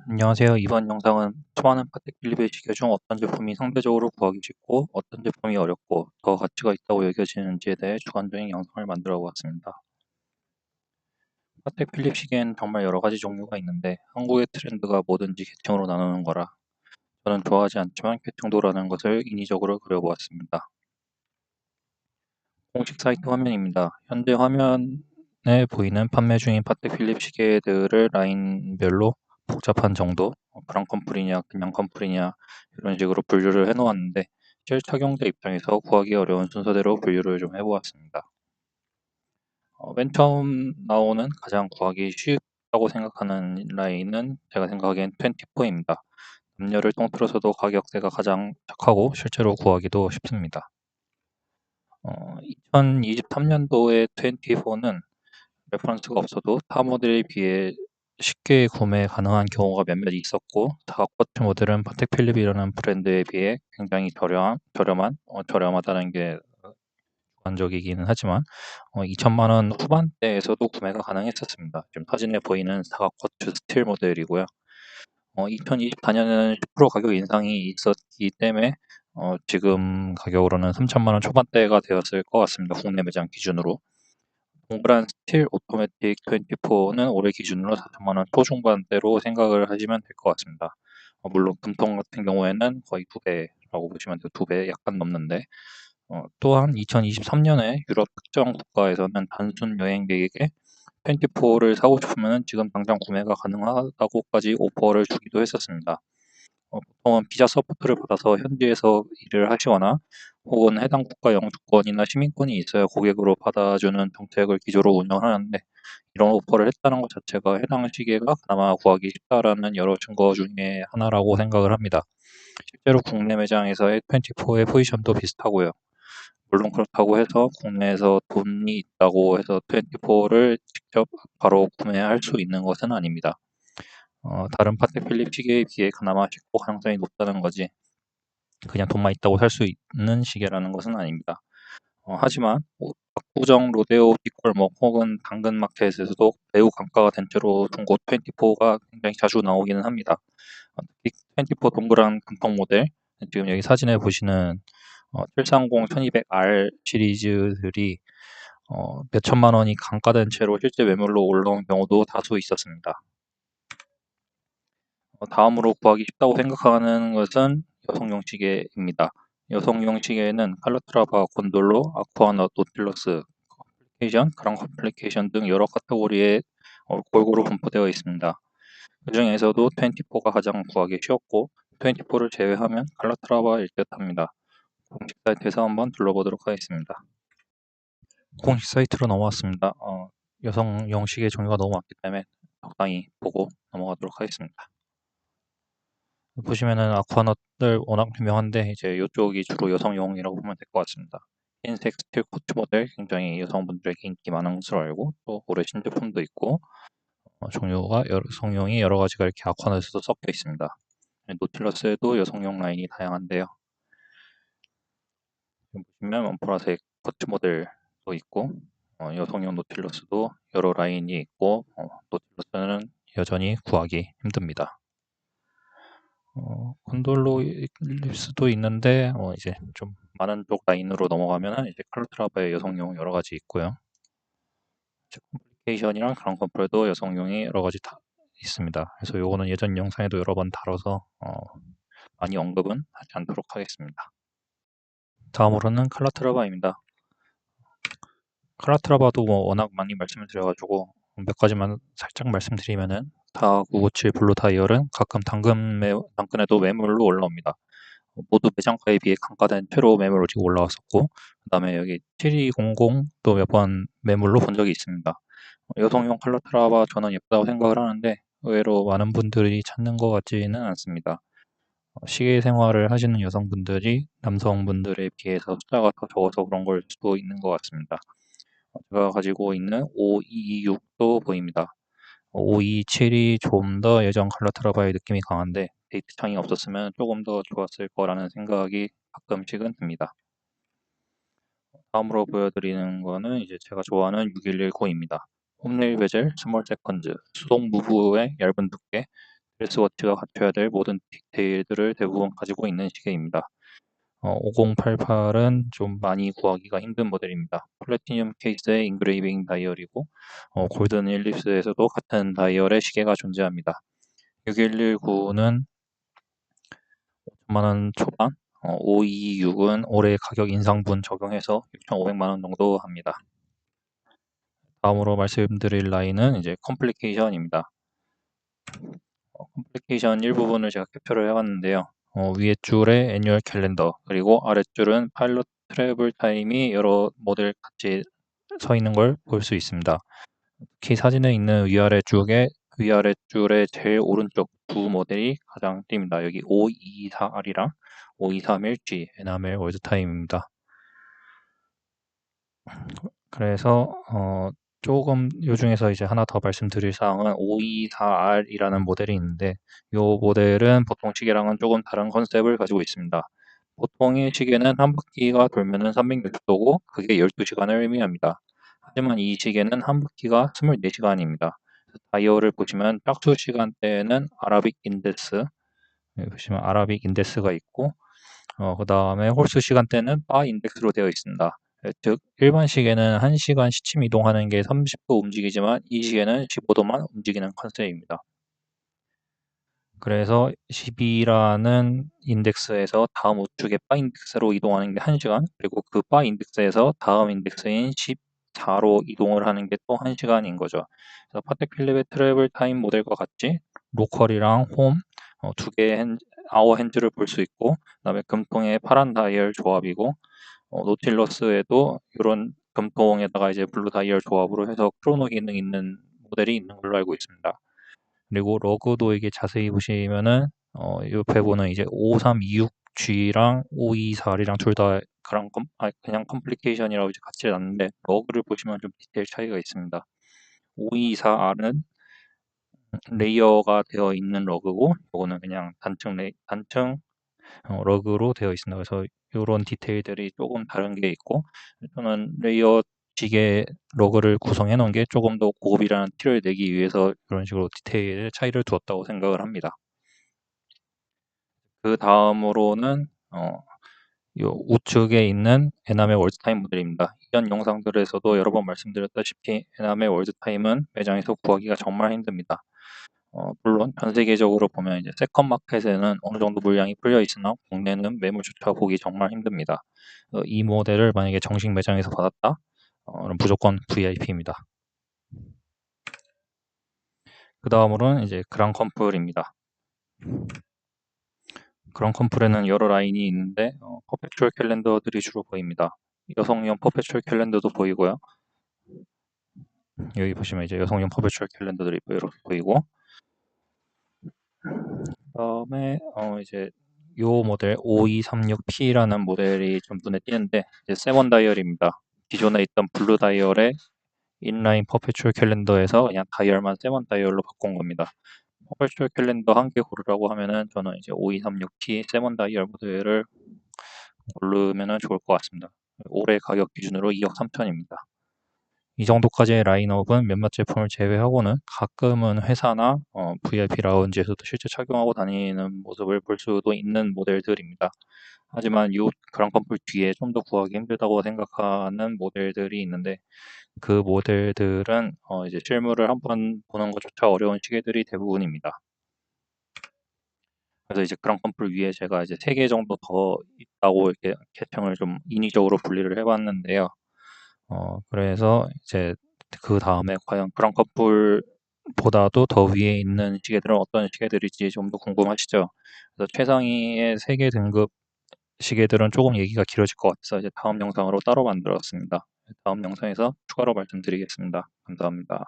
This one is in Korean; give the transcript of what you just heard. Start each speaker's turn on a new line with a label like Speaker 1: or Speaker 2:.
Speaker 1: 안녕하세요. 이번 영상은 수많은 파텍 필립의 시계 중 어떤 제품이 상대적으로 구하기 쉽고 어떤 제품이 어렵고 더 가치가 있다고 여겨지는지에 대해 주관적인 영상을 만들어 보았습니다. 파텍 필립 시계엔 정말 여러 가지 종류가 있는데 한국의 트렌드가 뭐든지 계층으로 나누는 거라 저는 좋아하지 않지만 계층도라는 것을 인위적으로 그려보았습니다. 공식 사이트 화면입니다. 현재 화면에 보이는 판매 중인 파텍 필립 시계들을 라인별로 복잡한 정도, 브랑 컴플이냐 그냥 컴플이냐 이런 식으로 분류를 해놓았는데 실착용자 입장에서 구하기 어려운 순서대로 분류를 좀 해보았습니다. 맨 처음 나오는 가장 구하기 쉽다고 생각하는 라인은 제가 생각하기엔 24입니다. 남녀를 통틀어서도 가격대가 가장 착하고 실제로 구하기도 쉽습니다. 2023년도에 24는 레퍼런스가 없어도 타 모델에 비해 쉽게 구매 가능한 경우가 몇몇 있었고 다크워치 모델은 파텍 필립이라는 브랜드에 비해 굉장히 저렴하다는 게 주관적이기는 하지만 2천만 원 후반대에서도 구매가 가능했었습니다. 지금 사진에 보이는 다크워치 스틸 모델이고요. 2024년에는 10% 가격 인상이 있었기 때문에 지금 가격으로는 3천만 원 초반대가 되었을 것 같습니다. 국내 매장 기준으로. 동그란 스틸 오토매틱 24는 올해 기준으로 4천만 원 초중반대로 생각을 하시면 될 것 같습니다. 물론 금통 같은 경우에는 거의 2배라고 보시면 돼요. 2배 약간 넘는데 또한 2023년에 유럽 특정 국가에서는 단순 여행객에게 24를 사고 싶으면 지금 당장 구매가 가능하다고까지 오퍼를 주기도 했었습니다. 보통은 비자 서포트를 받아서 현지에서 일을 하시거나 혹은 해당 국가 영주권이나 시민권이 있어야 고객으로 받아주는 정책을 기조로 운영하는데 이런 오퍼를 했다는 것 자체가 해당 시기가 그나마 구하기 쉽다라는 여러 증거 중에 하나라고 생각을 합니다. 실제로 국내 매장에서의 24의 포지션도 비슷하고요. 물론 그렇다고 해서 국내에서 돈이 있다고 해서 24를 직접 바로 구매할 수 있는 것은 아닙니다. 다른 파텍 필립 시계에 비해 그나마 쉽고 가능성이 높다는 거지 그냥 돈만 있다고 살 수 있는 시계라는 것은 아닙니다. 하지만 압구정 로데오 뒷골목 혹은 당근마켓에서도 매우 강가가 된 채로 중고 24가 굉장히 자주 나오기는 합니다. 특히 24 동그란 금통 모델 지금 여기 사진에 보시는 730, 1200R 시리즈들이 몇 천만 원이 강가된 채로 실제 매물로 올라온 경우도 다수 있었습니다. 다음으로 구하기 쉽다고 생각하는 것은 여성용 시계입니다. 여성용 시계에는 칼라트라바, 곤돌로, 아쿠아넛, 노틸러스, 컴플리케이션, 그랑 컴플리케이션 등 여러 카테고리에 골고루 분포되어 있습니다. 그 중에서도 24가 가장 구하기 쉬웠고 24를 제외하면 칼라트라바일 듯 합니다. 공식 사이트에서 한번 둘러보도록 하겠습니다. 공식 사이트로 넘어왔습니다. 여성용 시계 종류가 너무 많기 때문에 적당히 보고 넘어가도록 하겠습니다. 보시면은 아쿠아넛들 워낙 유명한데 이제 이쪽이 주로 여성용이라고 보면 될 것 같습니다. 흰색 스틸 코트 모델 굉장히 여성분들에게 인기 많은 것으로 알고 또 올해 신제품도 있고 종류가 여성용이 여러 가지가 이렇게 아쿠아넛에도 섞여 있습니다. 노틸러스에도 여성용 라인이 다양한데요. 지금 보시면 보라색 코트 모델도 있고 여성용 노틸러스도 여러 라인이 있고 노틸러스는 여전히 구하기 힘듭니다. 콘돌로일 수도 있는데 이제 좀 많은 쪽 라인으로 넘어가면은 이제 칼로트라바의 여성용 여러 가지 있고요. 컴플리케이션이랑 그런 컴플도 여성용이 여러 가지 다 있습니다. 그래서 요거는 예전 영상에도 여러 번 다뤄서 많이 언급은 하지 않도록 하겠습니다. 다음으로는 칼라트라바입니다. 칼라트라바도 뭐 워낙 많이 말씀을 드려가지고 몇 가지만 살짝 말씀드리면은 다 957 블루 다이얼은 가끔 당근에도 매물로 올라옵니다. 모두 매장가에 비해 강가된 채로 매물로 지금 올라왔었고 그다음에 여기 7200도 몇 번 매물로 본 적이 있습니다. 여성용 칼라트라바 저는 예쁘다고 생각을 하는데 의외로 많은 분들이 찾는 것 같지는 않습니다. 시계 생활을 하시는 여성분들이 남성분들에 비해서 숫자가 더 적어서 그런 걸 수도 있는 것 같습니다. 제가 가지고 있는 5226도 보입니다. 527이 좀 더 예전 칼라트라바의 느낌이 강한데 데이트 창이 없었으면 조금 더 좋았을 거라는 생각이 가끔씩은 듭니다. 다음으로 보여드리는 거는 이제 제가 좋아하는 6119입니다. 홈레일 베젤, 스몰 세컨즈, 수동 무브의 얇은 두께, 드레스워치가 갖춰야 될 모든 디테일들을 대부분 가지고 있는 시계입니다. 5088은 좀 많이 구하기가 힘든 모델입니다. 플래티늄 케이스의 인그레이빙 다이얼이고 골든 일립스에서도 같은 다이얼의 시계가 존재합니다. 6119는 5천만원 초반, 526은 올해 가격 인상분 적용해서 6,500만원 정도 합니다. 다음으로 말씀드릴 라인은 이제 컴플리케이션입니다. 컴플리케이션 일부분을 제가 캡처를 해봤는데요. 위에 줄에 애뉴얼 캘린더, 그리고 아랫줄은 파일럿 트래블 타임이 여러 모델 같이 서 있는 걸 볼 수 있습니다. 특히 사진에 있는 위아래 줄의 제일 오른쪽 두 모델이 가장 띕니다. 여기 524R이랑 5231G 에나멜 월드타임입니다. 그래서 조금 요 중에서 이제 하나 더 말씀드릴 사항은 524R이라는 모델이 있는데 이 모델은 보통 시계랑은 조금 다른 컨셉을 가지고 있습니다. 보통의 시계는 한 바퀴가 돌면은 360도고 그게 12시간을 의미합니다. 하지만 이 시계는 한 바퀴가 24시간입니다. 다이얼을 보시면 짝수 시간대에는 아라빅 인데스, 여기 보시면 아라빅 인데스가 있고 그 다음에 홀수 시간대는 바 인덱스로 되어 있습니다. 즉 일반 시계는 1시간 시침 이동하는 게 30도 움직이지만 이 시계는 15도만 움직이는 컨셉입니다. 그래서 12라는 인덱스에서 다음 우측의 바 인덱스로 이동하는 게 1시간, 그리고 그 바 인덱스에서 다음 인덱스인 14로 이동을 하는 게 또 1시간인 거죠. 그래서 파텍 필립의 트래블 타임 모델과 같이 로컬이랑 홈 두 개의 아워 핸즈를 볼 수 있고, 그다음에 금통의 파란 다이얼 조합이고, 노틸러스에도 이런 금통에다가 이제 블루 다이얼 조합으로 해서 크로노 기능 있는 모델이 있는 걸로 알고 있습니다. 그리고 러그도 이게 자세히 보시면은 옆에 보는 이제 5326G랑 524R이랑 둘 다 그냥 컴플리케이션이라고 이제 같이 놨는데 러그를 보시면 좀 디테일 차이가 있습니다. 524R은 레이어가 되어 있는 러그고 이거는 그냥 단층 러그로 되어 있습니다. 그래서 이런 디테일들이 조금 다른 게 있고, 저는 레이어 시계 러그를 구성해 놓은 게 조금 더 고급이라는 티를 내기 위해서 이런 식으로 디테일의 차이를 두었다고 생각을 합니다. 그 다음으로는 요 우측에 있는 에나멜 월드타임 모델입니다. 이전 영상들에서도 여러 번 말씀드렸다시피 에나멜 월드타임은 매장에서 구하기가 정말 힘듭니다. 물론 전 세계적으로 보면 이제 세컨 마켓에는 어느 정도 물량이 풀려 있으나 국내는 매물조차 보기 정말 힘듭니다. 이 모델을 만약에 정식 매장에서 받았다, 그럼 무조건 VIP입니다. 그 다음으로는 이제 그랑 컴플입니다. 그랑 컴플에는 여러 라인이 있는데 퍼페추얼 캘린더들이 주로 보입니다. 여성용 퍼페추얼 캘린더도 보이고요. 여기 보시면 이제 여성용 퍼페추얼 캘린더들이 이렇게 보이고, 그다음에 이제 요 모델 5236P라는 모델이 좀 눈에 띄는데 이제 세번 다이얼입니다. 기존에 있던 블루 다이얼의 인라인 퍼페추얼 캘린더에서 그냥 다이얼만 세번 다이얼로 바꾼 겁니다. 퍼페추얼 캘린더 한 개 고르라고 하면은 저는 이제 5236P 세번 다이얼 모델을 고르면은 좋을 것 같습니다. 올해 가격 기준으로 2억 3천입니다. 이 정도까지의 라인업은 몇몇 제품을 제외하고는 가끔은 회사나 VIP 라운지에서도 실제 착용하고 다니는 모습을 볼 수도 있는 모델들입니다. 하지만 이 그랑컴플 뒤에 좀 더 구하기 힘들다고 생각하는 모델들이 있는데 그 모델들은 이제 실물을 한번 보는 것조차 어려운 시계들이 대부분입니다. 그래서 이제 그랑컴플 위에 제가 이제 3개 정도 더 있다고 이렇게 계층을 좀 인위적으로 분리를 해봤는데요. 그래서 이제 그 다음에 과연 그랑커플보다도 더 위에 있는 시계들은 어떤 시계들일지 좀 더 궁금하시죠? 그래서 최상위의 3개 등급 시계들은 조금 얘기가 길어질 것 같아서 이제 다음 영상으로 따로 만들었습니다. 다음 영상에서 추가로 말씀드리겠습니다. 감사합니다.